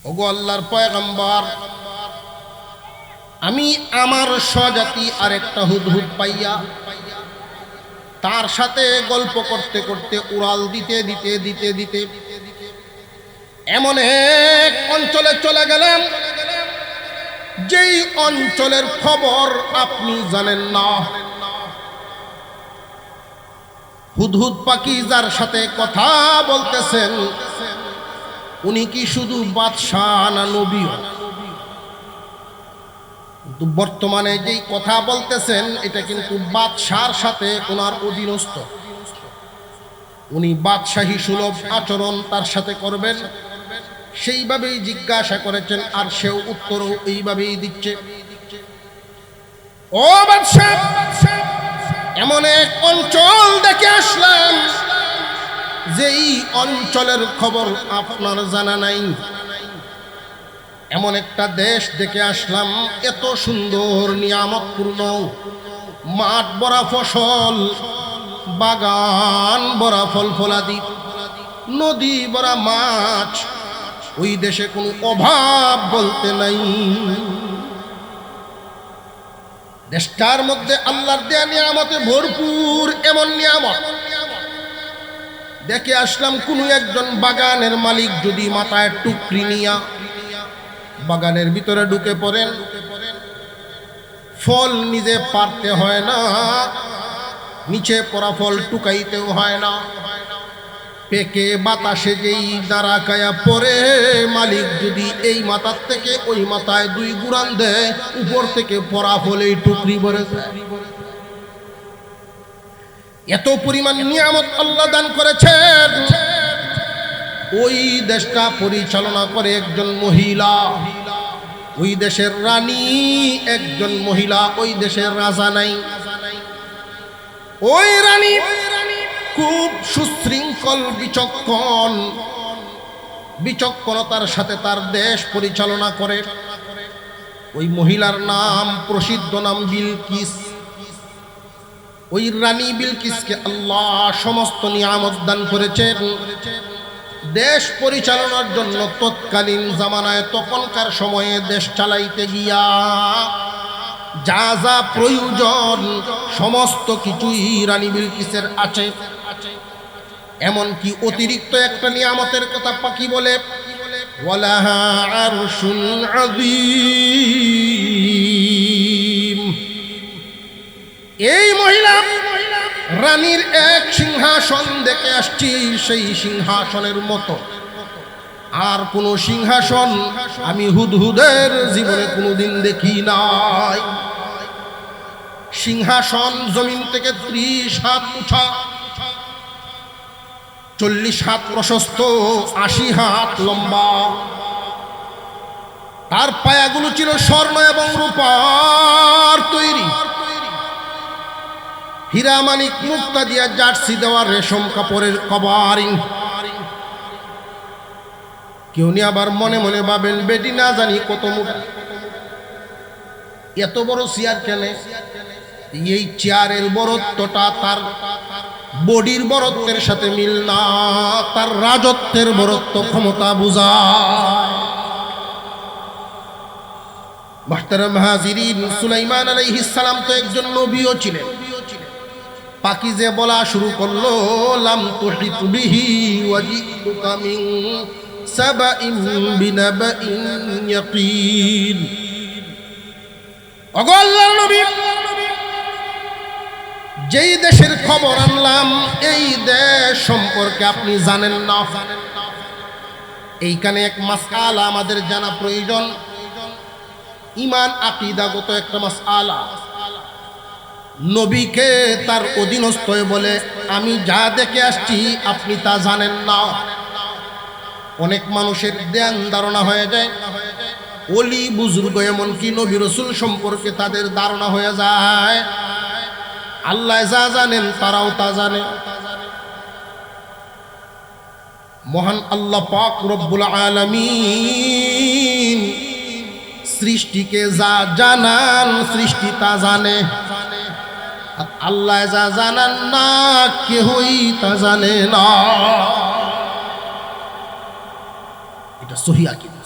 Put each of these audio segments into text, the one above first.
ওগো আল্লাহর পয়গম্বর, আমি আমার স্বজাতি আরেকটা হুদহুদ পাইয়া তার সাথে গল্প করতে করতে উড়াল দিতে দিতে দিতে দিতে এমন এক অঞ্চলে চলে গেলাম যেই অঞ্চলের খবর আপনি জানেন না। হুদহুদ পাখি যার সাথে কথা বলতেছেন উনি কি শুধু বাদশাহ না নবী? কিন্তু বর্তমানে যেই কথা বলতেছেন এটা কিন্তু বাদশার সাথে ওনার অধীনস্থ। উনি বাদশাহী সুলভ আচরণ তার সাথে করবেন, সেইভাবেই জিজ্ঞাসা করেছেন আর সেও উত্তরও এইভাবেই দিচ্ছে। ও বাদশাহ, এমন এক অঞ্চল দেখে আসলাম যেই অঞ্চলের খবর আপনার জানা নাই। এমন একটা দেশ দেখে আসলাম এত সুন্দর নিয়ামতপূর্ণ, মাঠ ভরা ফসল, বাগান ভরা ফল ফলাদি, নদী ভরা মাছ, ওই দেশে কোনো অভাব বলতে নাই। দেশটার মধ্যে আল্লাহর দেয়া নিয়ামতে ভরপুর এমন নিয়ামত দেখে আসলাম কোন একজন বাগানের মালিক যদি মাথায় টুকরি নিয়া বাগানের ভিতরে ঢুকে পড়েন, ফল নিজে পারতে হয় না, নিচে পড়া ফল টুকাইতেও হয় না, পেকে বাতাসে যেই দাঁড়া কায়া পরে মালিক যদি এই মাথার থেকে ওই মাথায় দুই গুড়ান দেয়, উপর থেকে পড়া ফলে টুকরি ভরে যায়। এত পরিমাণ নিয়ামত আল্লাহ দান করেছেন। ওই দেশটা পরিচালনা করে একজন মহিলা, ওই দেশের রানী একজন মহিলা, ওই দেশের রাজা নাই। ওই রানী খুব সুশৃঙ্খল বিচক্ষণতার সাথে তার দেশ পরিচালনা করে। ওই মহিলার নাম, প্রসিদ্ধ নাম বিলকিস। ওই রানী বিলকিসকে আল্লাহ সমস্ত নিয়ামত দান করেছেন দেশ পরিচালনার জন্য। তৎকালীন জামানায় তখনকার সময়ে দেশ চালাইতে গিয়া যা যা প্রয়োজন সমস্ত কিছুই রানী বিলকিসের আছে। এমনকি অতিরিক্ত একটা নিয়ামতের কথা পাখি বলে, ওয়ালাহা আরশুন আযীম। এই মহিলা রানীর এক সিংহাসন দেখে আসছি, সেই সিংহাসনের মতো আর কোন সিংহাসন আমি হুদহুদের জীবনে কোনোদিন দেখি নাই। সিংহাসন জমিন থেকে 30 হাত উঁচা, 40 হাত প্রশস্ত, 80 হাত লম্বা। তার পায়াগুলো ছিল স্বর্ণ এবং রূপার তৈরি, হীরা মানিক মুক্তা দিয়া জার্সি দেওয়া রেশম কাপড়ের কভারিং। কেউ নি আবার মনে মনে ভাবেন বেটি না জানি কত মোটা, এত বড় চেয়ার কেনে? এই চেয়ারের বড়ত্বটা তার বডির বড়ত্বের সাথে মিল না, তার রাজত্বের বড়ত্ব ক্ষমতা বুঝায়। মুহতারাম হাজিরিন, সুলাইমান আলাইহিস সালাম তো একজন নবীও ছিলেন। পাখি যে বলা শুরু করলো, লাম তুহিত বিহি ওয়াজিতুকা মিন সাবাইন বিনাবাইন ইয়াকিন। ওগো আল্লাহর নবী, যেই দেশের খবর আনলাম এই দেশ সম্পর্কে আপনি জানেন না। এইখানে এক মাসআলা আমাদের জানা প্রয়োজন, ঈমান আকীদাগত একটা মাসআলা। নবীকে তার অধীনস্থ বলে আমি যা দেখে আসছি আপনি তা জানেন না। অনেক মানুষের ধ্যান ধারণা হয়ে যায়, ওলি বুজুর্গ এমনকি নবী রাসূল সম্পর্কে তাদের ধারণা হয়ে যায় আল্লাহ যা জানেন তারাও তা জানে। মহান আল্লাহ পাক রব্বুল আলামিন সৃষ্টিকে যা জানান সৃষ্টি তা জানে, আর আল্লাহ যা জানান না কেউই তা জানে না। এটা সহিহ আকীদা।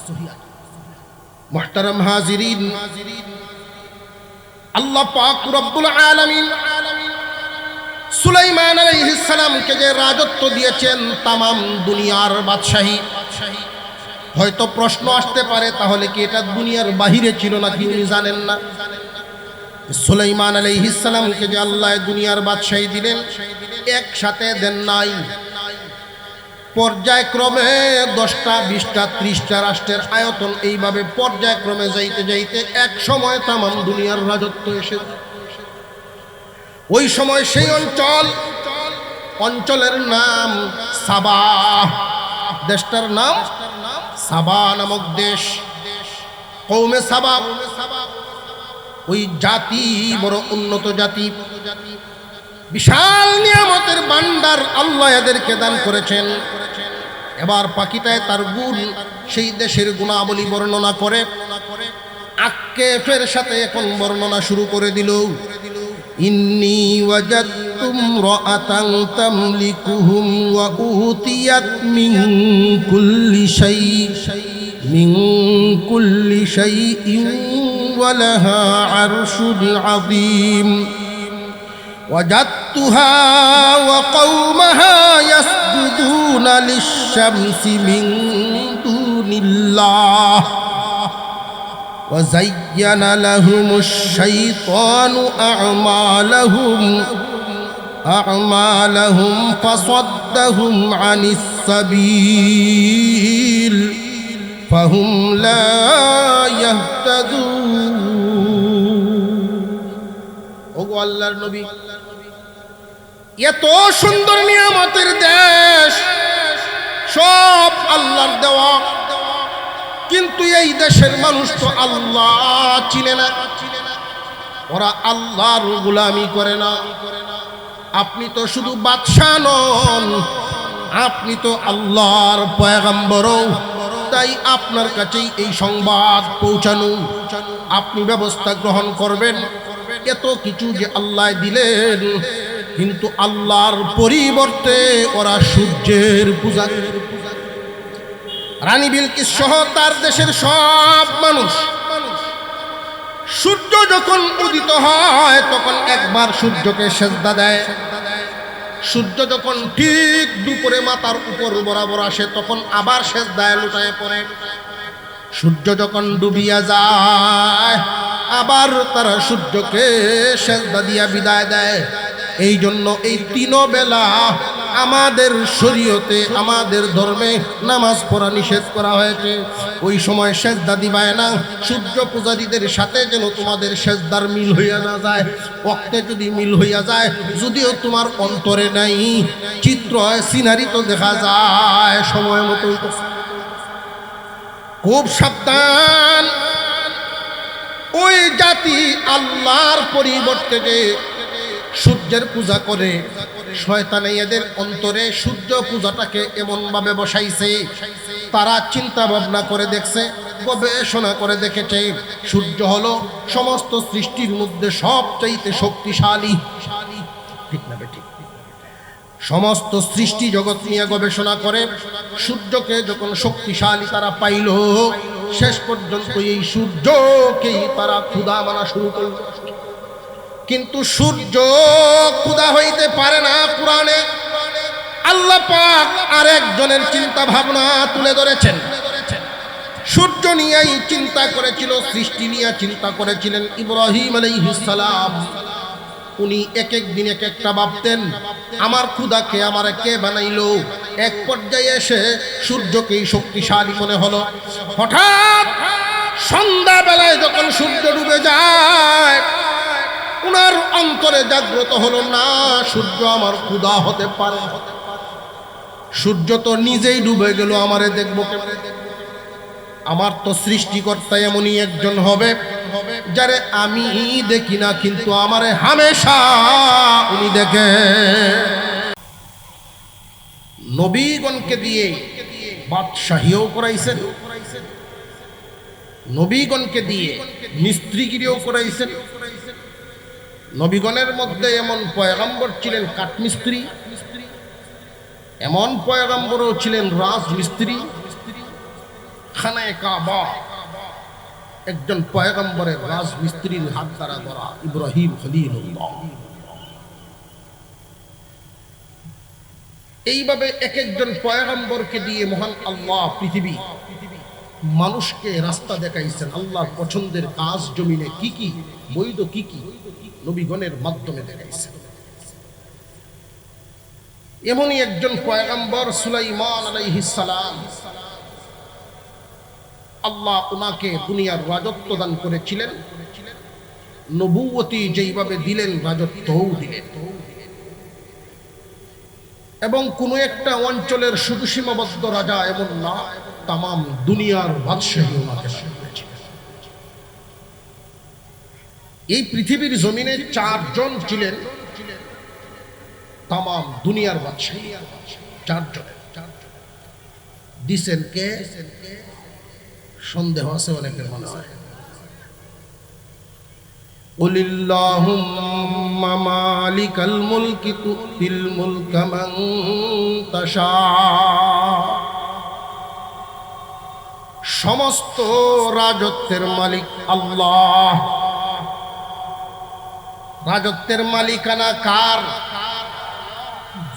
মুহতারাম হাজিরিন, আল্লাহ পাক রব্বুল আলামিন সুলাইমান আলাইহিস সালামকে যে রাজত্ব দিয়েছেন তামাম দুনিয়ার বাদশাহী, হয়তো প্রশ্ন আসতে পারে তাহলে কি এটা দুনিয়ার বাহিরে ছিল নাকি উনি জানেন না? সুলাইমান আলাইহিস সালামকে যে আল্লাহ দুনিয়ার বাদশাহী দিলেন একসাথে দেন নাই, পর্যায়ক্রমে 10টা 20টা 30টা রাষ্ট্রের আয়তন, এইভাবে পর্যায়ক্রমে যাইতে যাইতে এক সময় তামাম দুনিয়ার রাজত্ব এসে, ওই সময় সেই অঞ্চলের নাম সাবা, দেশটার নাম সাবা নামক দেশ। কওমে সাবা ওই জাতি বড় উন্নত জাতি, বিশাল নিয়ামতের ভান্ডার আল্লাহ এদেরকে দান করেছেন। এবার পাকিটায় তার গুণ, সেই দেশের গুণাবলী বর্ণনা করে আক্কেফের সাথে এখন বর্ণনা শুরু করে দিল। ইন্নী ওয়াজাদতু ইমরাআতান তামলিকুহুম ওয়া উতিয়াত মিন কুল্লি শাইইন ওয়া লাহা আরশুন আযীম। وجدتها وقومها يسجدون للشمس من دون الله وزين لهم الشيطان أعمالهم فصدهم عن السبيل فهم لا يهتدون। ওগো আল্লাহর নবী, এত সুন্দর নিয়ামতের দেশ, সব আল্লাহর দেওয়া, কিন্তু এই দেশের মানুষ তো আল্লাহ চিনে না, ওরা আল্লাহর গোলামি করে না। আপনি তো শুধু বাদশা নন, আপনি তো আল্লাহর পয়গম্বরও, তাই আপনার কাছেই এই সংবাদ পৌঁছানো, আপনি ব্যবস্থা গ্রহণ করবেন। এত কিছু যে আল্লাহ দিলেন, কিন্তু আল্লাহর পরিবর্তে ওরা সূর্যের পূজা। রানী বিলকিস সহ তার দেশের সব মানুষ সূর্য যখন উদিত হয় তখন একবার সূর্যকে সেজদা দেয়। সূর্য যখন ঠিক দুপুরে মাথার উপর বরাবর আসে তখন আবার সেজদায় লুটায় পড়ে। সূর্য যখন ডুবিয়া যায় আবার তারা সূর্যকে সেজদা দিয়া বিদায় দেয়। এই জন্য এই তিন বেলা আমাদের শরীয়তে, আমাদের ধর্মে নামাজ পড়া নিষেধ করা হয়েছে। ওই সময় সেজদা দিবায় না, সূর্য পূজারীদের সাথে যেন তোমাদের সেজদার মিল হইয়া না যায়। ওক্তে যদি মিল হইয়া যায়, যদিও তোমার অন্তরে নাই, চিত্র সিনারি তো দেখা যায় সময় মতো। খুব সাবধান, ওই জাতি আল্লাহর পরিবর্তে যে সূর্যের পূজা করে, শয়তানে এদের অন্তরে সূর্য পূজাটাকে এমন ভাবে বসাইছে, তারা চিন্তা ভাবনা করে দেখছে, গবেষণা করে দেখেছে সূর্য হলো সমস্ত সৃষ্টির মধ্যে সবচাইতে শক্তিশালী। ঠিক না বেঠিক? সমস্ত সৃষ্টি জগৎ নিয়ে গবেষণা করে সূর্যকে যখন শক্তিশালী তারা পাইল, শেষ পর্যন্ত এই সূর্যকেই তারা খোদা মানা শুরু করল। কিন্তু সূর্য খোদা হইতে পারে না। কোরআনে আল্লাহ পাক আরেকজনের চিন্তা ভাবনা তুলে ধরেছেন। সূর্য নিয়েই চিন্তা করেছিল, সৃষ্টি নিয়ে চিন্তা করেছিলেন ইব্রাহিম আলাইহিস সালাম। উনি এক এক দিন এক একটা ভাবতেন, আমার খোদাকে আমার কে বানাইলো। এক পর্যায়ে এসে সূর্যকেই শক্তিশালী মনে হলো। হঠাৎ সন্ধ্যা বেলায় যখন সূর্য ডুবে যায়, উনার অন্তরে জাগ্রত হলো, না, সূর্য আমার খোদা হতে পারে। সূর্য তো নিজেই ডুবে গেল, আমারে দেখবো কেমনে? আমার তো সৃষ্টিকর্তা এমনই একজন হবে যারে আমি দেখি না, কিন্তু আমারে হামেশা উনি দেখে। নবীগণকে দিয়ে বাদশাহীও করাইছেন, নবীগণকে দিয়ে মিস্ত্রিগিরিও করাইছেন। নবীগণের মধ্যে এমন পয়গম্বর ছিলেন কাঠমিস্ত্রি, এমন পয়গম্বরও ছিলেন রাজমিস্ত্রি। খানায়ে কাবা একজন পয়গম্বরের রাজমিস্ত্রির হাত দ্বারা গড়া, ইব্রাহিম খলিলুল্লাহ। এইভাবে এক একজন পয়গম্বরকে দিয়ে মহান আল্লাহ পৃথিবী মানুষকে রাস্তা দেখাইছেন। আল্লাহর পছন্দের কাজ জমিনে কি কি বৈধ কি কি নবীগণের মাধ্যমে দেখাইছেন। এমনই একজন পয়গম্বর সুলাইমান আলাইহিস সালাম, আল্লাহ ওনাকে দুনিয়ার রাজত্ব দান করেছিলেন। নবুয়তি যেইভাবে দিলেন রাজত্বও দিলেন, এবং কোন একটা অঞ্চলের শুধু সীমাবদ্ধ রাজা এমন না, তামাম দুনিয়ার বাদশাহী ওনাকে দিয়েছিলেন। এই পৃথিবীর জমিনে 4 জন ছিলেন তামাম দুনিয়ার বাদশাহী। 4 জন দিছেন কে? সন্দেহ আছে অনেকের মনে হয়। কুলিল্লাহুম্মা মালিকাল মুলকি তুতিল মুলকা মান তাশা। সমস্ত রাজত্বের মালিক আল্লাহ। রাজত্বের মালিকানা কার?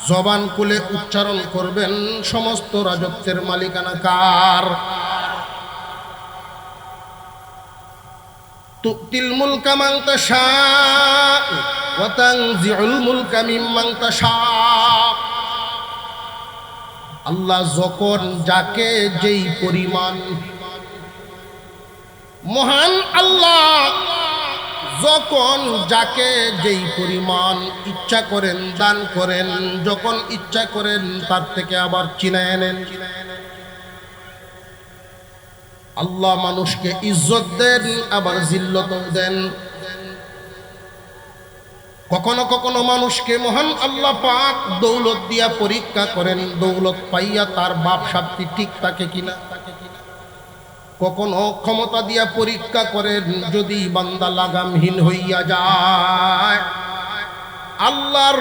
জবান খুলে উচ্চারণ করবেন, সমস্ত রাজত্বের মালিকানা কার? তুতিল মুলকা মান তাশা ওয়া তানজিউল মুলকা মিম্মান তাশা। আল্লাহ যখন যাকে যেই পরিমাণ, মহান আল্লাহ যখন যাকে যেই পরিমাণ ইচ্ছা করেন দান করেন, যখন ইচ্ছা করেন তার থেকে আবার ছিনায় নেন। আল্লাহ মানুষকে ইজ্জত দেন, আবার জিল্লতও দেন। কখনো কখনো মানুষকে মহান আল্লাহ পাক দৌলত দিয়া পরীক্ষা করেন, দৌলত পাইয়া তার বাপ শাস্তি ঠিক থাকে কিনা। কখনো ক্ষমতা দিয়া পরীক্ষা করেন, যদি বান্দা লাগামহীন হইয়া যায়, আল্লাহর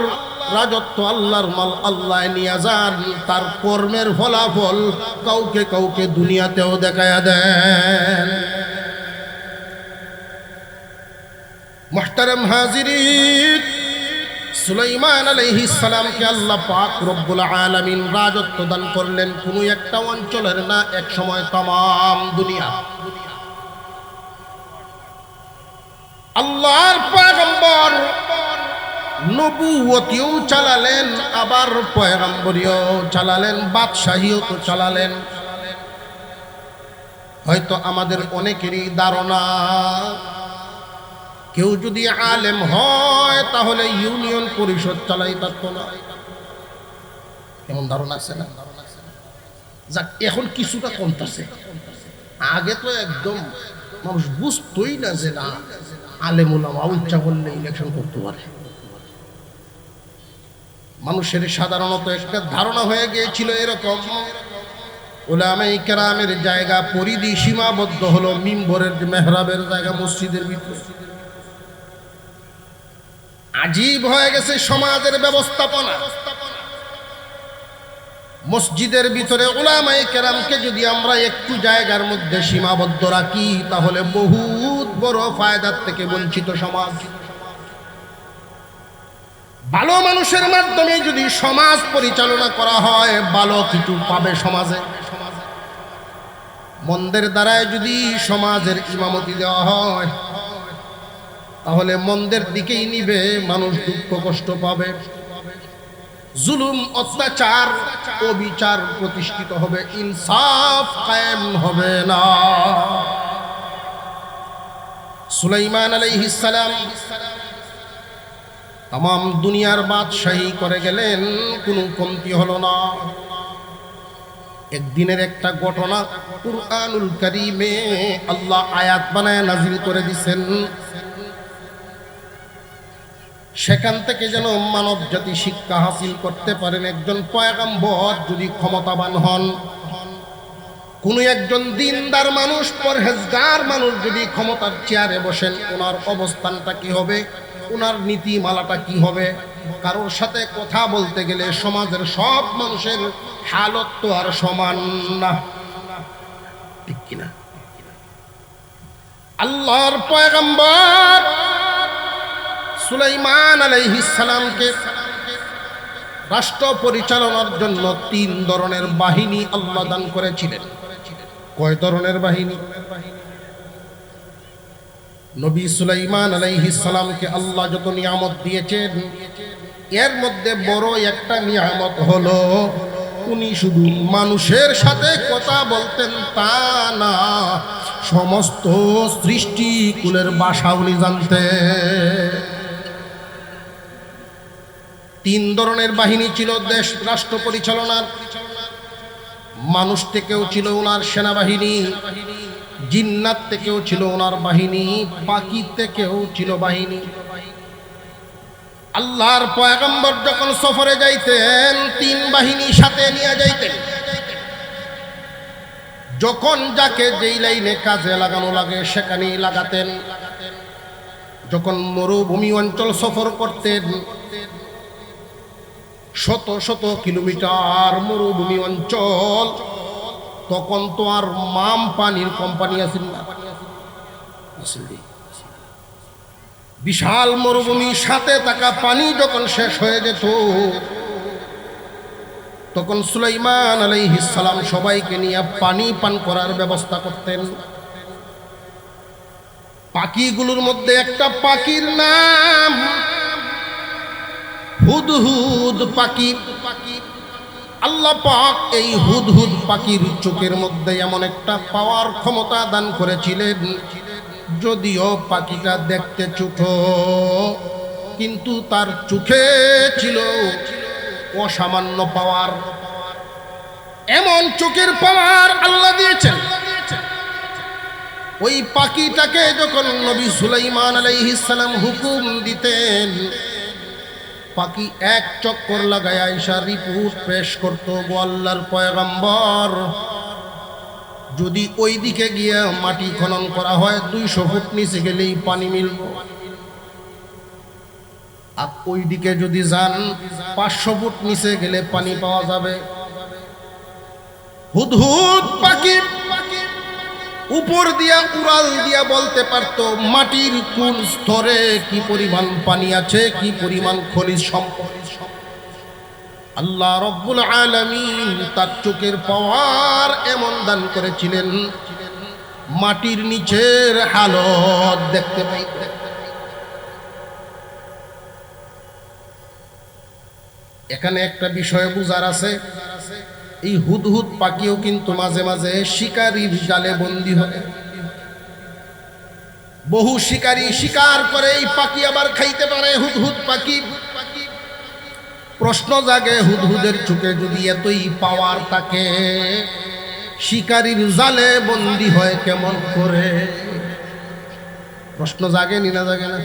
রাজত্ব আল্লাহর মাল আল্লাহ নিয়ে যান, তার কর্মের ফলাফল কাউকে কাউকে দুনিয়াতেও দেখায়া দেন। মুহতারাম হাজিরিন, সুলাইমান আলাইহিস সালামকে আল্লাহ পাক রব্বুল আলামিন রাজত্ব দান করলেন কোন একটা অঞ্চলের না, এক সময় তামাম দুনিয়া। আল্লাহর পয়গম্বর নবুয়তিও চালালেন, আবার পয়গম্বরিও চালালেন, বাদশাহীও তো চালালেন। হয়তো আমাদের অনেকেরই ধারণা, কেউ যদি আলেম হয় তাহলে ইউনিয়ন পরিষদ চালাই পারত না, এমন ধারণা আছে না? যাক, এখন কিছুটা কমতেছে। আগে তো একদম মানুষ বুঝতোই না যে না আলেম ওলামা ইচ্ছা করলে ইলেকশন করতে পারে। মানুষের সাধারণত একটা ধারণা হয়ে গিয়েছিল এরকম, উলামায়ে কেরামের জায়গা পরিধি সীমাবদ্ধ হলো মিম্বরের মেহরাবের জায়গা, মসজিদের ভিতরে। আজীব হয়ে গেছে সমাজের ব্যবস্থাপনা। মসজিদের ভিতরে উলামায়ে কেরামকে যদি আমরা একটু জায়গার মধ্যে সীমাবদ্ধ রাখি, তাহলে বহুত বড় ফায়দার থেকে বঞ্চিত সমাজ। ভালো মানুষের মাধ্যমে যদি সমাজ পরিচালনা করা হয়, ভালো কিছু পাবে সমাজে। মন্দের দ্বারায় যদি সমাজের ইমামতি দেওয়া হয়, তাহলে মন্দের দিকেই নিবে, মানুষ দুঃখ কষ্ট পাবে, জুলুম অত্যাচার অবিচার প্রতিষ্ঠিত হবে, ইনসাফ কায়েম হবে না। সুলাইমান আলাইহিস সালাম তামাম দুনিয়ার বাদশাহী করে গেলেন, কোনো কমতি হলো না। একদিনের একটা ঘটনা কুরআনুল কারীমে আল্লাহ আয়াত বানায় নাযিল করে দিয়েছেন। সেখান থেকে যেন মানব জাতি শিক্ষা হাসিল করতে পারেন। একজন পয়গম্বর যদি ক্ষমতাবান হন, কোন একজন দিনদার মানুষ, পরহেজগার মানুষ যদি ক্ষমতার চেয়ারে বসেন, ওনার অবস্থানটা কি হবে, ওনার নীতিমালাটা কি হবে। কারোর সাথে কথা বলতে গেলে সমাজের সব মানুষের হালত তো আর সমান না, ঠিক আল্লাহর পয়গম্বর সুলাইমান আলাইহিস সালামকে রাষ্ট্র পরিচালনার জন্য 3 ধরনের বাহিনী আল্লাহ দান করেছিলেন। কয় ধরনের বাহিনী? নবী সুলাইমান আলাইহিস সালামকে আল্লাহ যত নিয়ামত দিয়েছেন, এর মধ্যে বড় একটা নিয়ামত হলো উনি শুধু মানুষের সাথে কথা বলতেন তা না, সমস্ত সৃষ্টিকুলের ভাষা উনি জানতেন। 3 ধরনের বাহিনী ছিল দেশ রাষ্ট্র পরিচালনার। মানুষ থেকেও ছিল ওনার সেনাবাহিনী, জিন্নাত থেকেও ছিল ওনার বাহিনী, পাখি থেকেও ছিল বাহিনী। আল্লাহর পয়গম্বর যখন সফরে যাইতেন 3 বাহিনী সাথে নিয়ে যাইতেন। যখন যাকে যেই লাইনে কাজে লাগানো লাগে সেখানেই লাগাতেন। যখন মরুভূমি অঞ্চল সফর করতেন, শত শত কিলোমিটার মরুভূমি অঞ্চল, তখন তো আর মাম পানির কোম্পানি আছিল না। বিশাল মরুভূমির সাথে থাকা পানি যখন শেষ হয়ে যেত, তখন সুলাইমান আলাইহিস সালাম সবাইকে নিয়ে পানি পান করার ব্যবস্থা করতেন। পাখিগুলোর মধ্যে একটা পাখির নাম হুদহুদ পাখি। আল্লাহ পাক এই হুদহুদ পাখির চোখের মধ্যে এমন একটা পাওয়ার ক্ষমতা দান করেছিলেন, যদিও পাখিটা দেখতে ছোট, কিন্তু তার চোখে ছিল অসামান্য পাওয়ার। এমন চোখের পাওয়ার আল্লাহ দিয়েছেন। ওই পাখিটাকে যখন নবী সুলাইমান আলাইহিস সালাম হুকুম দিতেন, পাখি এক চক্কর লাগায় আয়েশা রিপোর্ট পেশ করত, গো আল্লাহর পয়গম্বর, যদি ওই দিকে গিয়ে মাটি খনন করা হয় 200 ফুট নিচে গেলেই পানি মিলব, আর ওই দিকে যদি যান 500 ফুট নিচে গেলে পানি পাওয়া যাবে। হুদহুদ পাখি উপর দিয়া উড়াল দিয়া বলতে পারতো মাটির কোন স্তরে কি পরিমাণ পানি আছে, কি পরিমাণ খনিজ সম্পদ। আল্লাহ রব্বুল আলামিন তার চোখের পাওয়ার এমন দান করেছিলেন, মাটির নিচের হালত দেখতে পাইতেন। এখানে একটা বিষয় বুঝার আছে, এই হুদহুদ পাখিও কিন্তু মাঝে মাঝে শিকারীর জালে বন্দী হয়। বহু শিকারী শিকার করে এই পাখি আবার খাইতে পারে হুদহুদ পাখি। প্রশ্ন জাগে, হুদহুদের চোখে যদি এতই পাওয়ার থাকে, শিকারীর জালে বন্দী হয় কেমন করে? প্রশ্ন জাগে নি না জাগে না?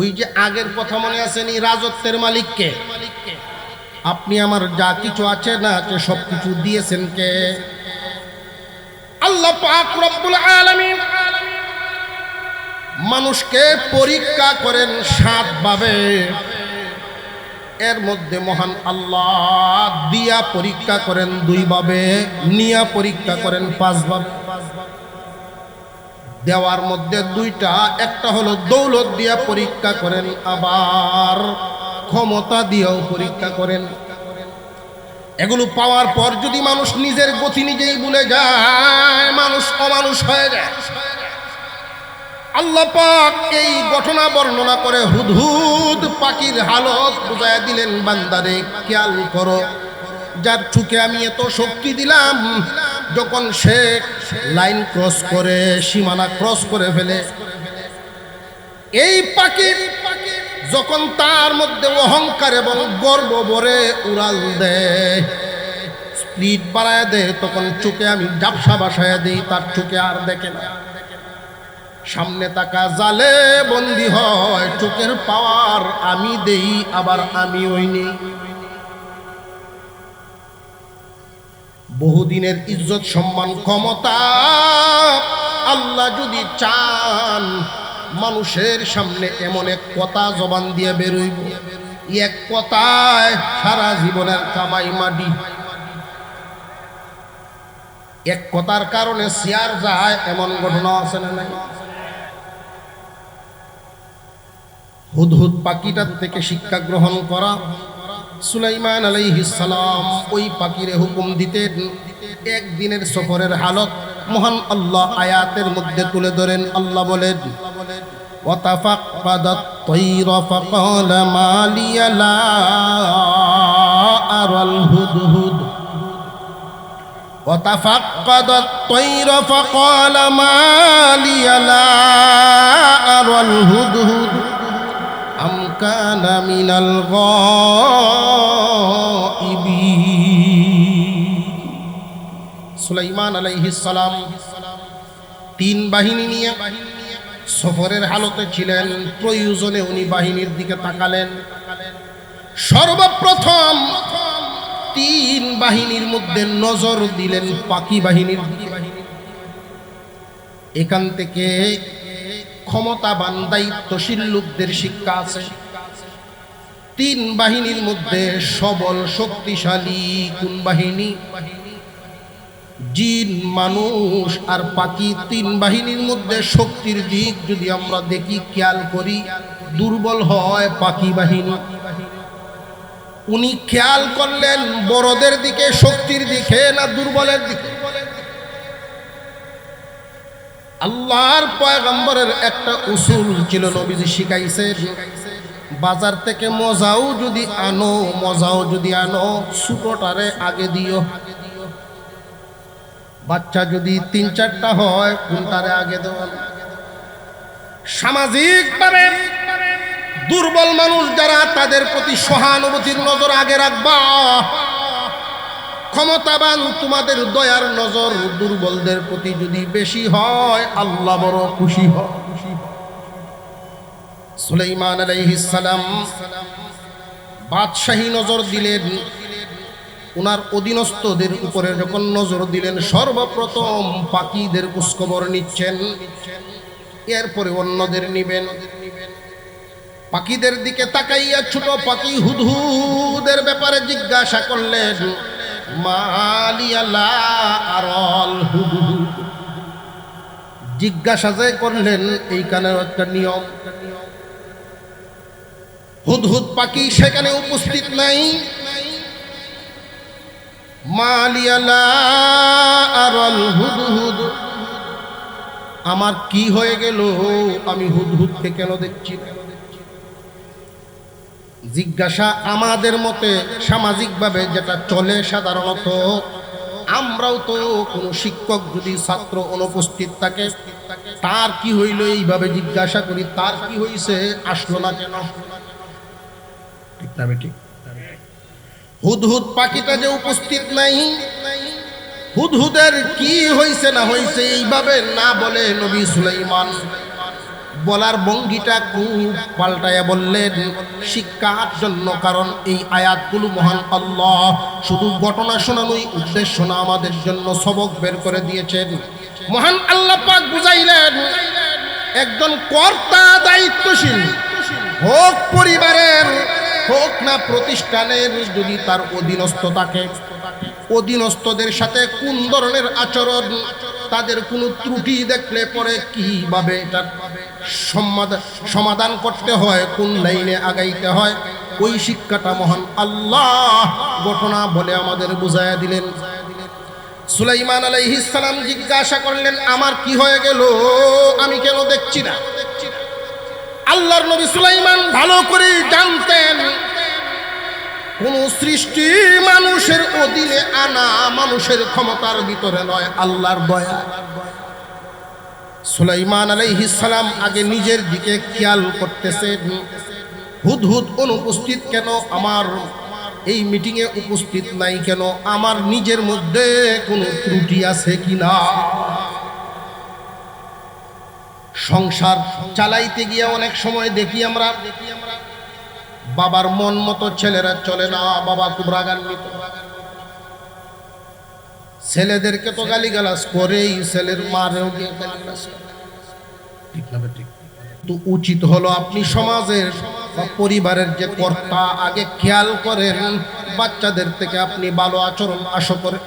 ওই যে আগের কথা মনে আছে নি, রাজত্বের মালিককে? আপনি আমার যা কিছু আছে না আছে সবকিছু দিয়েছেন কে? আল্লাহ পাক রব্বুল আলামিন মানুষকে পরীক্ষা করেন 7 ভাবে। এর মধ্যে মহান আল্লাহ দিয়া পরীক্ষা করেন 2 ভাবে, নিয়া পরীক্ষা করেন 5 ভাবে। দেওয়ার মধ্যে 2টা, একটা হলো দৌলত দিয়া পরীক্ষা করেন, আবার ক্ষমতা দিয়েও পরীক্ষা করেন। এগুলো পাওয়ার পর যদি মানুষ নিজের গতি নিজেই ভুলে যায়, মানুষ অমানুষ হয়ে যায়। আল্লাহ পাক এই ঘটনা বর্ণনা করে হুদহুদ পাখির হালত বুঝায় দিলেন, বান্দারে খেয়াল করো, যার চোখে আমি এত শক্তি দিলাম, যখন সে লাইন ক্রস করে, সীমানা ক্রস করে ফেলে, এই পাখি যখন তার মধ্যে অহংকার এবং গর্ব ভরে উড়াল দেয়, স্পিড বাড়ায় দেয়, তখন চোখে আমি ঝাপসা বাসায় দেই, তার চোখে আর দেখে না। সামনে তাকা জালে বন্দী হয়, চোখের পাওয়ার আমি দেই, আবার আমি ওই নেই। বহুদিনের ইজ্জত সম্মান ক্ষমতা আল্লাহ যদি চান, মানুষের সামনে এমন এক কথা জবান দিয়ে বেরোইব, এক কথায় সারা জীবনের কামাই মাটি। এক কথার কারণে শেয়ার যায়, এমন ঘটনা আছে না নাই? হুদহুদ পাখিটার থেকে শিক্ষা গ্রহণ করা। সুলাইমান আলাইহিস সালাম ওই পাখিরে হুকুম দিতেন। একদিনের সফরের হালত মহান আল্লাহ আয়াতের মধ্যে তুলে ধরেন। আল্লাহ বলেন, وَتَفَقَّدَ الطَّيْرَ فَقَالَ مَا لِيَ لَا أَرَى الْهُدْهُدَ وَتَفَقَّدَ الطَّيْرَ فَقَالَ مَا لِيَ لَا أَرَى الْهُدْهُدَ أَمْ كَانَ مِنَ الْغَائِبِينَ। সুলাইমান আলাইহিস সালাম তিন বাহিনী নিয়ে সফরের হালতে ছিলেন। প্রয়োজনে উনি বাহিনীর দিকে তাকালেন। সর্বপ্রথম তিন বাহিনীর মধ্যে নজর দিলেন পাখি বাহিনীর দিকে। এখান থেকে ক্ষমতাবান দায়িত্বশীল লোকদের শিক্ষা আছে। তিন বাহিনীর মধ্যে সবল শক্তিশালী কোন বাহিনী? জিন, মানুষ আর পাখি। তিন বাহিনীর মধ্যে শক্তির দিক যদি আমরা দেখি, খেয়াল করি, দুর্বল হয় পাখি বাহিনী। উনি খেয়াল করলেন বড়দের দিকে, শক্তির দিকে না দুর্বলের দিকে? আল্লাহর পয়গম্বরের একটা উসুল ছিল, নবীজি শিখাইছেন, বাজার থেকে মজাও যদি আনো ছোটটারে আগে দিও। বাচ্চা যদি 3-4টা হয়, কোনটারে আগে দেওয়া? সামাজিকভাবে দুর্বল মানুষ যারা, তাদের প্রতি সহানুভূতির নজর আগে রাখবা। ক্ষমতাবান তোমাদের দয়ার নজর দুর্বলদের প্রতি যদি বেশি হয়, আল্লাহ বড় খুশি হয়। সুলাইমান আলাইহিস সালাম বাদশাহী নজর দিলেন। উনার অধীনস্থদের উপরে যখন নজর দিলেন, সর্বপ্রথম পাখিদের খোঁজখবর নিচ্ছেন, এরপরে অন্যদের নিবেন। পাখিদের দিকে তাকাইয়া ছোট পাখি হুদহুদের ব্যাপারে জিজ্ঞাসা করলেন, মালিয়া লা আরাল হুদহুদ। জিজ্ঞাসা যে করলেন, এইখানের একটা নিয়ম। হুদহুদ পাখি সেখানে উপস্থিত নাই। মালিয়া লা আরাল হুদহুদ, আমার কি হয়ে গেল? আমি হুদহুদকে কেন দেখছি না? জিজ্ঞাসা আমাদের মতে সামাজিকভাবে যেটা চলে সাধারণত, আমরাও তো কোনো শিক্ষক যদি ছাত্র অনুপস্থিত থাকে, তার কি হইল এইভাবে জিজ্ঞাসা করি, তার কি হইছে, আসলো না কেন? ঠিক না ঠিক? হুদহুদ পাখিটা যে উপস্থিত নাই, হুদহুদের কি হইছে না হইছে এইভাবে না বলে নবী সুলাইমান বলার ভঙ্গিটা খুব পাল্টায়া বললেন শিক্ষার জন্য। কারণ এই আয়াতগুলো মহান আল্লাহ শুধু ঘটনা শোনানোই উদ্দেশ্য না, আমাদের জন্য সবক বের করে দিয়েছেন। মহান আল্লাহ পাক বুঝাইলেন, একজন কর্তা দায়িত্বশীল হোক পরিবারের হোক না প্রতিষ্ঠানের, যদি তার অধীনস্থ থাকে, অধীনস্থদের সাথে কোন ধরনের আচরণ, তাদের কোনো ত্রুটি দেখলে পরে কিভাবে এটার সমাধান করতে হয়, কোন লাইনে আগাইতে হয়, ওই শিক্ষাটা মহান আল্লাহ ঘটনা বলে আমাদের বুঝাইয়া দিলেন। সুলাইমান আলাইহিস সালাম জিজ্ঞাসা করলেন, আমার কি হয়ে গেল, আমি কেন দেখছি না? আল্লাহর নবী সুলাইমান ভালো করে জানতেন, কোন সৃষ্টি মানুষের অধীনে আনা মানুষের ক্ষমতার ভিতরে নয়, আল্লাহর দয়া। সুলাইমান আলাইহিস সালাম আগে নিজের দিকে খেয়াল করতেছেন, হুদহুদ অনুপস্থিত কেন, আমার এই মিটিংয়ে উপস্থিত নাই কেন, আমার নিজের মধ্যে কোনো ত্রুটি আছে কিনা। সংসার চালাইতে গিয়ে অনেক সময় দেখি আমরা, বাবার মন মতো ছেলেরা চলে না, বাবা খুব রাগান্বিত, ছেলেদেরকে তো গালিগালাজ করেই, ছেলের মারেও গিয়ে গালিগালাজ করে। ঠিক না ঠিক? তো উচিত হলো আপনি সমাজের বা পরিবারের যে কর্তা, আগে খেয়াল করেন বাচ্চাদের থেকে আপনি ভালো আচরণ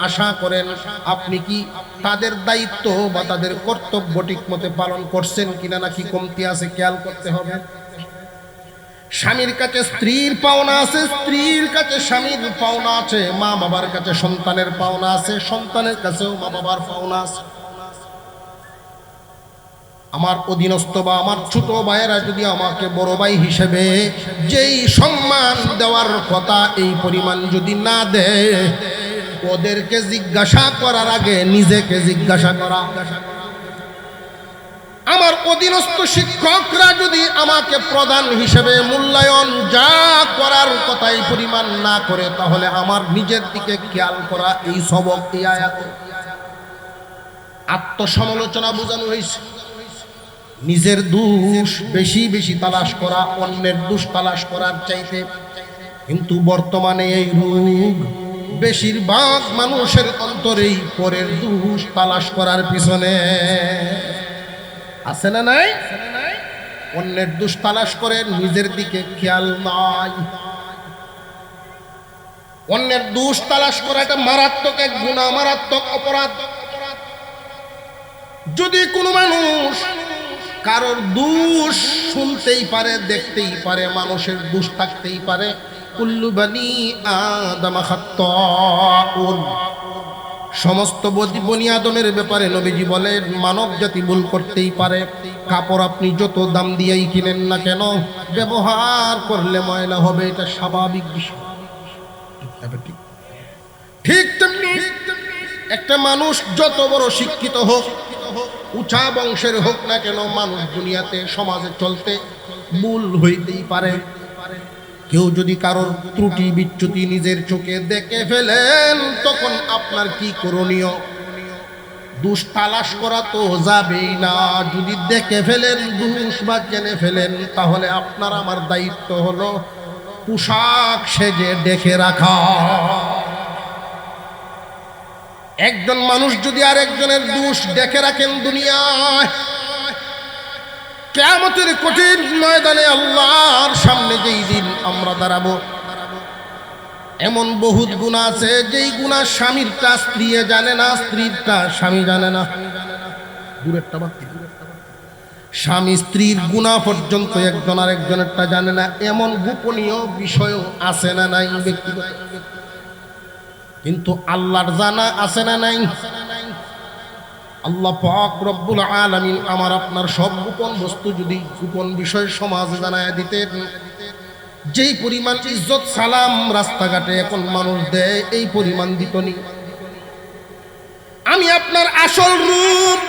আশা করেন, আপনি কি তাদের দায়িত্ব বা তাদের কর্তব্য ঠিক মতো পালন করছেন কিনা, নাকি কমতি আছে খেয়াল করতে হবে। স্বামীর কাছে স্ত্রীর পাওনা আছে, স্ত্রীর কাছে স্বামীর পাওনা আছে, মা বাবার কাছে সন্তানের পাওনা আছে, সন্তানের কাছেও মা বাবার পাওনা আছে। আমার অধীনস্থ বা আমার ছোট ভাইয়েরা যদি আমাকে বড় ভাই হিসেবে যেই সম্মান দেওয়ার কথা এই পরিমাণ যদি না দেয়, ওদেরকে জিজ্ঞাসা করার আগে নিজেকে জিজ্ঞাসা করা। আমার অধীনস্থ শিক্ষকরা যদি আমাকে প্রধান হিসেবে মূল্যায়ন যা করার কথা এই পরিমাণ না করে, তাহলে আমার নিজের দিকে খেয়াল করা। এই সবক এই আয়াতে আত্মসমালোচনা বোঝানো হয়েছে। নিজের দোষ বেশি বেশি তালাশ করা অন্যের দোষ তালাশ করার চাইতে। কিন্তু বর্তমানে এই রোগ বেশিরভাগ মানুষের অন্তরেই পরের দোষ তালাশ করার পিছনে আছে না নাই? অন্যের দোষ তালাশ করে, নিজের দিকে খেয়াল নাই। অন্যের দোষ তালাশ করা এটা মারাত্মক এক গুনাহ, মারাত্মক অপরাধ। যদি কোনো মানুষ কারোর দোষ শুনতেই পারে, দেখতেই পারে, মানুষের দোষ থাকতেই পারে, কুল্লু বানি আদম খাত্তাউন, সমস্ত বনি আদমের ব্যাপারে নবীজি বলেন মানব জাতি ভুল করতেই পারে। কাপড় আপনি যত দাম দিয়েই কিনেন না কেন, ব্যবহার করলে ময়লা হবে, এটা স্বাভাবিক বিষয়। ঠিক তেমনি একটা মানুষ যত বড় শিক্ষিত হোক, উঁচা বংশের হোক না কেন, মানুষ দুনিয়াতে সমাজে চলতে ভুল হইতেই পারে। কেউ যদি কারোর ত্রুটি বিচ্যুতি নিজের চোখে দেখে ফেলেন, তখন আপনার কি করণীয়? দোষ তালাশ করা তো যাবেই না। যদি দেখে ফেলেন দোষ বা জেনে ফেলেন, তাহলে আপনার আমার দায়িত্ব হলো পোশাক সেজে ডেকে রাখা। একজন মানুষ যদি আরেকজনের দোষ দেখে রাখেন দুনিয়ায়, কিয়ামতের কঠিন ময়দানে আল্লাহর সামনে যেই দিন আমরা দাঁড়াবো, এমন বহুত গুনাহ আছে যেই গুনাহ স্বামীরটা স্ত্রী জানে না, স্ত্রীরটা স্বামী জানে না। দূরেরটা বাদ দিন, স্বামী স্ত্রীর গুনাহ পর্যন্ত একজন আরেকজনেরটা জানে না। এমন গোপনীয় বিষয়ও আছে না নাই ব্যক্তিগত? কিন্তু আল্লাহর জানা আছে না নাই? আল্লাহ পাক রব্বুল আলামিন আমার আপনার সব গোপন বস্তু যদি গোপন বিষয় সমাজে জানায় দিতেন, যেই পরিমাণ ইজ্জত সালাম রাস্তাঘাটে এখন মানুষ দেয়, এই পরিমাণ দিতনি। আমি আপনার আসল রূপ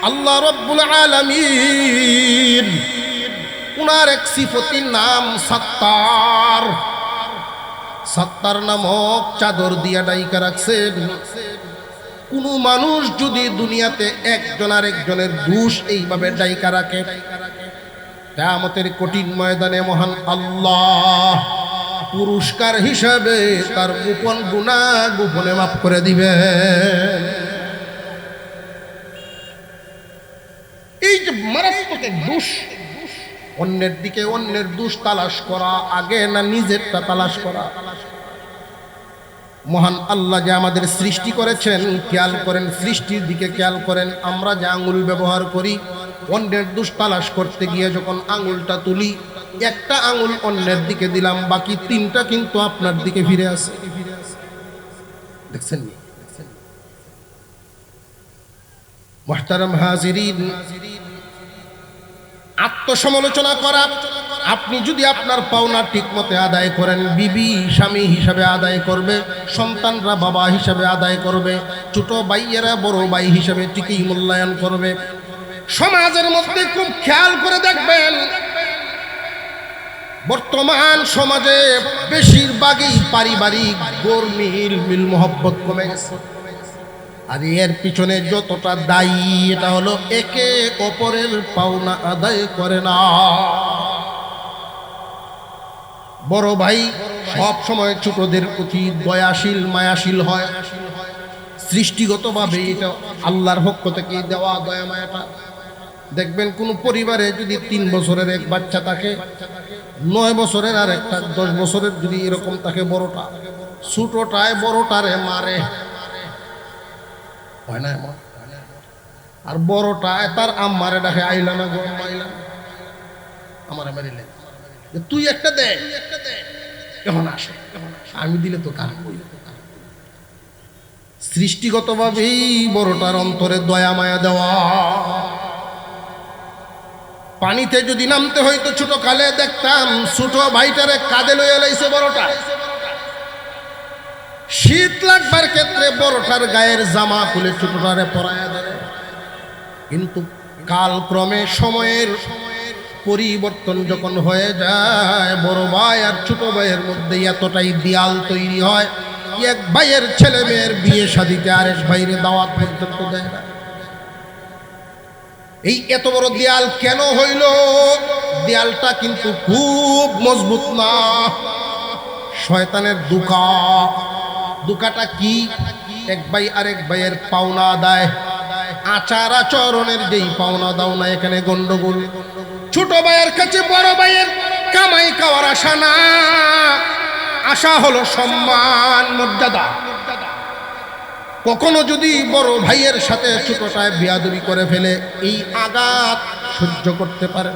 আল্লাহ রব্বুল আলামিন, উনার এক সিফতির নাম সত্তার। সত্তার নামক চাদর দিয়া ডাইকা রাখছেন। কোন মানুষ যদি দুনিয়াতে একজন আরেকজনের দোষ এইভাবে ডাইকা রাখে, কিয়ামতের কঠিন ময়দানে মহান আল্লাহ পুরস্কার হিসাবে তার গোপন গুনাহ গোপনে মাফ করে দিবে। এই যে মারাত্মক দোষ, অন্যের দিকে অন্যের দোষ তালাশ করা আগে না নিজেরটা তালাশ করা? মহান আল্লাহ যে আমাদের সৃষ্টি করেছেন, খেয়াল করেন, সৃষ্টির দিকে খেয়াল করেন। আমরা যে আঙ্গুল ব্যবহার করি, অন্যের দোষ তালাশ করতে গিয়ে যখন আঙ্গুলটা তুলি, একটা আঙ্গুল অন্যের দিকে দিলাম, বাকি তিনটা কিন্তু আপনার দিকে ফিরে আসে। দেখছেন? মুহতারাম হাজিরিন, আত্মসমালোচনা করা। আপনি যদি আপনার পাওনা ঠিকমতো আদায় করেন, বিবি স্বামী হিসাবে আদায় করবে, সন্তানরা বাবা হিসাবে আদায় করবে, ছোট ভাইয়েরা বড় ভাই হিসাবে ঠিকই মূল্যায়ন করবে। সমাজের মধ্যে খুব খেয়াল করে দেখবেন, বর্তমান সমাজে বেশিরভাগই পারিবারিক গোরমিল মিল মোহব্বত কমে গেছে। আর এর পিছনে যতটা দায়ী, এটা হলো একে অপরের পাওনা আদায় করে না। বড় ভাই সব সময় ছোটদের প্রতি দয়াশীল মায়াশীল হয়। সৃষ্টিগতভাবে এটা আল্লাহর পক্ষ থেকে দেওয়া দয়া মায়াটা। দেখবেন কোন পরিবারে যদি 3 বছরের এক বাচ্চা থাকে, 9 বছরের আর একটা 10 বছরের যদি এরকম থাকে বড়টা, ছোটটায় বড়টারে মারে, হয় না এমন? আর বড়টায় তার আম্মারে ডাকে, আইলা না গো আইলা আমারে মারিলে, তুই একটা দে, কেমন আসে, আমি দিলে তো কার। সৃষ্টিগতভাবেই বড়টার অন্তরে দয়া মায়া দেওয়া। পানিতে যদি নামতে হইতো ছোট কালে দেখতাম ছোট ভাইটারে কাঁধে লইয়া লাইছে বড়টা, শীত লাগবার ক্ষেত্রে বড়টার গায়ের জামা খুলে ছোটটারে পরায়া দেয়। কিন্তু কালক্রমে সময়ের পরিবর্তন যখন হয়ে যায়, বড় ভাই আর ছোট ভাইয়ের মধ্যে এতটাই দেয়াল তৈরি হয়, এক ভাইয়ের ছেলে মেয়ের বিয়ে শাদিতে আরেক ভাইয়ের দাওয়াত পর্যন্ত দেয় না। এই এত বড় দেয়াল কেন হইল? দেয়ালটা কিন্তু খুব মজবুত না, শয়তানের দুকা। দুকাটা কি? এক ভাই আরেক ভাইয়ের পাওনা আদায়, আচার আচরণের যেই পাওনা দাও না, এখানে গন্ডগোল। ছোট ভাইয়ের কাছে বড় ভাইয়ের কামাই খাওয়ার আশা না, আশা হলো সম্মান মর্যাদা। কখনো যদি বড় ভাইয়ের সাথে ছোটটায় বিয়াদবি করে ফেলে, এই আঘাত সহ্য করতে পারে।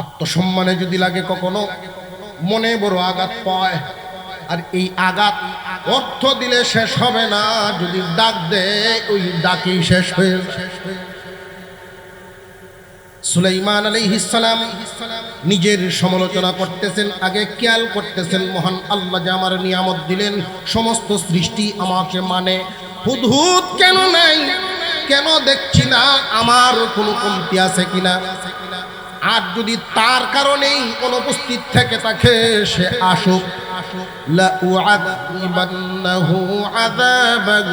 আত্মসম্মানে যদি লাগে কখনো, মনে বড় আঘাত পায়। আর এই আঘাত অর্থ দিলে শেষ হবে না, যদি ডাক দেয় ওই ডাকেই শেষ হয়ে যায়। সুলাইমান আলাইহিস সালাম নিজের সমালোচনা করতেছেন, আগে খেয়াল করতেছেন মহান আল্লাহ যে আমার নিয়ামত দিলেন, সমস্ত সৃষ্টি আমাকে মানে, হুদহুদ কেন নাই, কেন দেখছি না, আমার কোনো কমতি আছে কিনা। আর যদি তার কারণেই অনুপস্থিত থেকে থাকে, সে আসুক। লা উআযিবান্নাহু আযাবান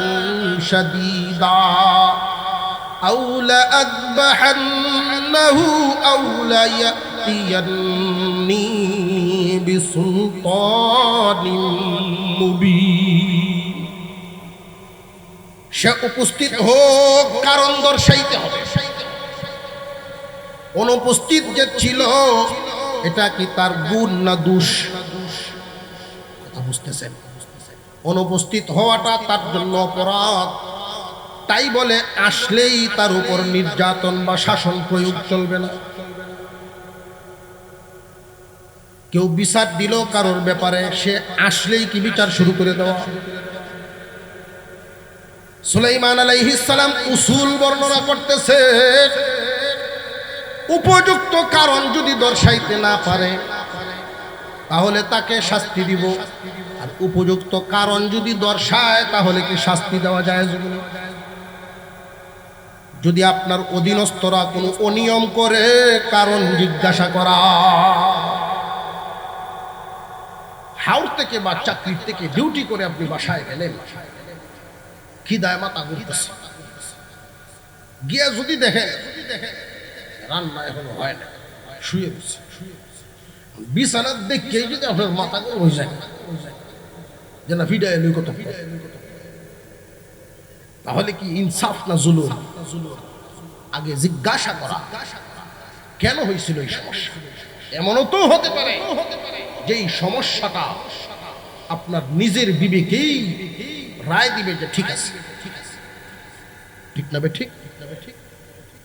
শাদীদা আও লা আযবাহান্নাহু আও লা ইয়াতিয়ান্নি বিসুলতানিন মুবিন। সে উপস্থিত হোক, কারণ দর্শাইতে হবে। অনুপস্থিত যে ছিল, এটা কি তার গুণ না দোষ? কথা বুঝতেছেন? অনুপস্থিত হওয়াটা তার জন্য অপরাধ, তাই বলে আসলেই তার উপর নির্যাতন বা শাসন প্রয়োগ চলবে না। কেউ বিচার দিল কারোর ব্যাপারে, সে আসলেই কি বিচার শুরু করে দেওয়া? সুলাইমান আলাইহিস সালাম উসুল বর্ণনা করতেছে, উপযুক্ত কারণ যদি দর্শাইতে না পারে তাহলে তাকে শাস্তি দিব, আর উপযুক্ত কারণ যদি দর্শায় তাহলে কি শাস্তি দেওয়া যায়? যদি আপনার অধীনস্থরা কোনো অনিয়ম করে, কারণ জিজ্ঞাসা করা। হাউস থেকে বা চাকরি থেকে ডিউটি করে আপনি বাসায় গেলেন, খিদায় মাথা ঘুরতেছে, গিয়া যদি দেখেন রান্না এখনো হয় না, শুয়ে বসে বিছানার দেখে যদি আপনার মাথা গরম হয়ে যায় যে না ফিডা এলো কত, তাহলে কি ইনসাফ না জুলুম? আগে জিজ্ঞাসা করা কেন হয়েছিল এই সমস্যা। এমনও তো হতে পারে যে এই সমস্যাটা আপনার নিজের বিবেকেই রায় দিবে যে ঠিক আছে, ঠিক না? ঠিক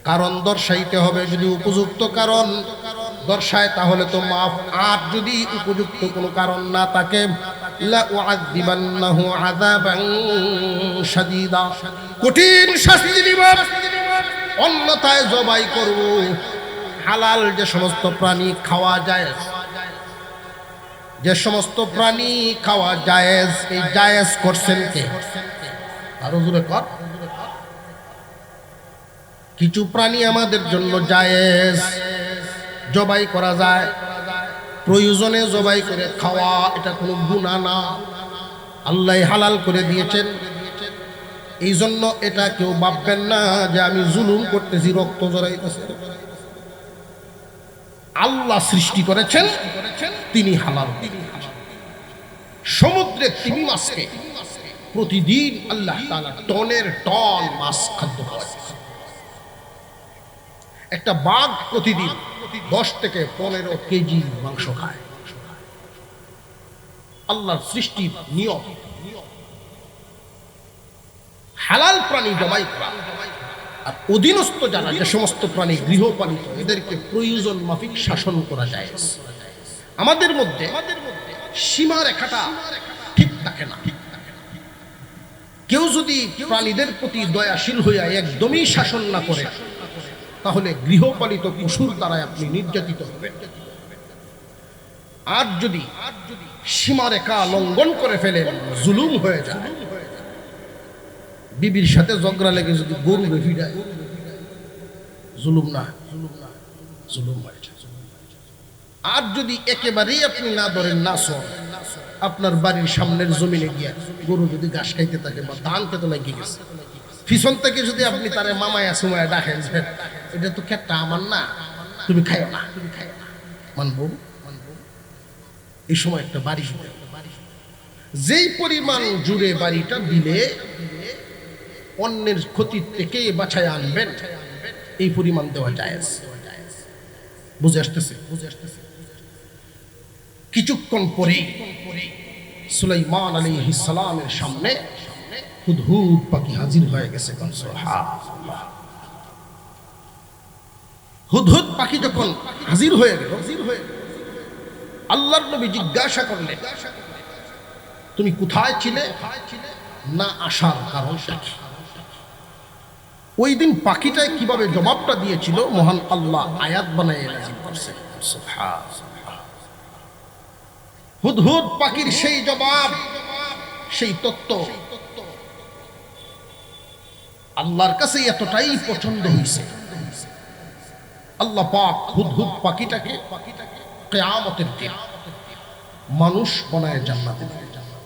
কারণ দর্শাইতে হবে। যদি উপযুক্ত কারণ দর্শায় তাহলে তো মাফ, আর যদি উপযুক্ত কোনো কারণ না থাকে, লা উআযিবান্নাহু আযাবান শাদীদা, কঠিন শাস্তি দিব, অন্যথায় জবাই করব। হালাল যে সমস্ত প্রাণী খাওয়া যায়, যে সমস্ত প্রাণী খাওয়া জায়েজ, এই জায়েজ করছেন কে? আরো জোরে কর। কিছু প্রাণী আমাদের জন্য জায়েজ, জবাই করা যায়, প্রয়োজনে জবাই করে খাওয়া, এটা কোনো গুনাহ না, আল্লাহ হালাল করে দিয়েছেন। এই জন্য এটা কেউ ভাববেন না যে আমি জুলুম করতেছি, রক্ত জড়াইতেছে। আল্লাহ সৃষ্টি করেছেন, তিনি হালাল। সমুদ্রে তিমি মাছকে প্রতিদিন আল্লাহ তাআলা টনের টন মাছ খাদ্য খাওয়ায়। একটা বাঘ প্রতিদিন 10 থেকে 15 কেজি মাংস খায়। আল্লাহর সৃষ্টির নিয়ম হালাল প্রাণী জবাই করা। আর অধীনস্থ যারা, যে সমস্ত প্রাণী গৃহপালিত, এদেরকে প্রয়োজন মাফিক শাসন করা যায়। আমাদের মধ্যে সীমা রেখাটা ঠিক থাকে না। কেউ যদি প্রাণীদের প্রতি দয়াশীল হইয়া একদমই শাসন না করে, তাহলে গৃহপালিত পশুর দ্বারা আপনি নির্যাতিত হবেন। আর যদি সীমারেখা লঙ্ঘন করে ফেলেন, জুলুম হয়ে যায়। বিবির সাথে ঝগড়া লেগে যদি গরু রেখে যায়, জুলুম না, জুলুম হয়ে যায়। আর যদি একেবারেই আপনি না ধরেন, না শোন, আপনার বাড়ির সামনের জমিনে গিয়া গরু যদি ঘাস খাইতে থাকে বা ধান খেতে লাগিয়ে গেছে, পিছন থেকে যদি আপনি তারে মামায়া সুমায়া ডাকেন, এটা তো খেতটা আমার না, তুমি খাইও না, মানবো? এই সময় একটা বাড়ি, যেই পরিমাণ জুড়ে বাড়িটা দিলে অন্যের ক্ষতির থেকে বাঁচায় আনবেন, এই পরিমাণ দেওয়া জায়েজ। বুঝে আসতেছে? কিছুক্ষণ পরেই সুলাইমান আলাইহিস সালামের সামনে হুদহুদ পাখি হাজির হয়ে গেছে। সুবহানাল্লাহ। হুদহুদ পাখি যখন হাজির হয়ে গেল, আল্লাহর নবী জিজ্ঞাসা করলেন, তুমি কোথায় ছিলে, না আসার কারণটা কি? ওই দিন পাখিটায় কিভাবে জবাবটা দিয়েছিল, মহান আল্লাহ আয়াত বানায় নাযিল করছেন। সুবহানাল্লাহ। হুদহুদ পাখির সেই জবাব, সেই তত্ত্ব আল্লাহর কাছে এতটাই পছন্দ হয়েছে, আল্লাহ পাক হুদহুদ পাখিটাকে কিয়ামতের দিন মানুষ বানায় জান্নাতে দিবেন।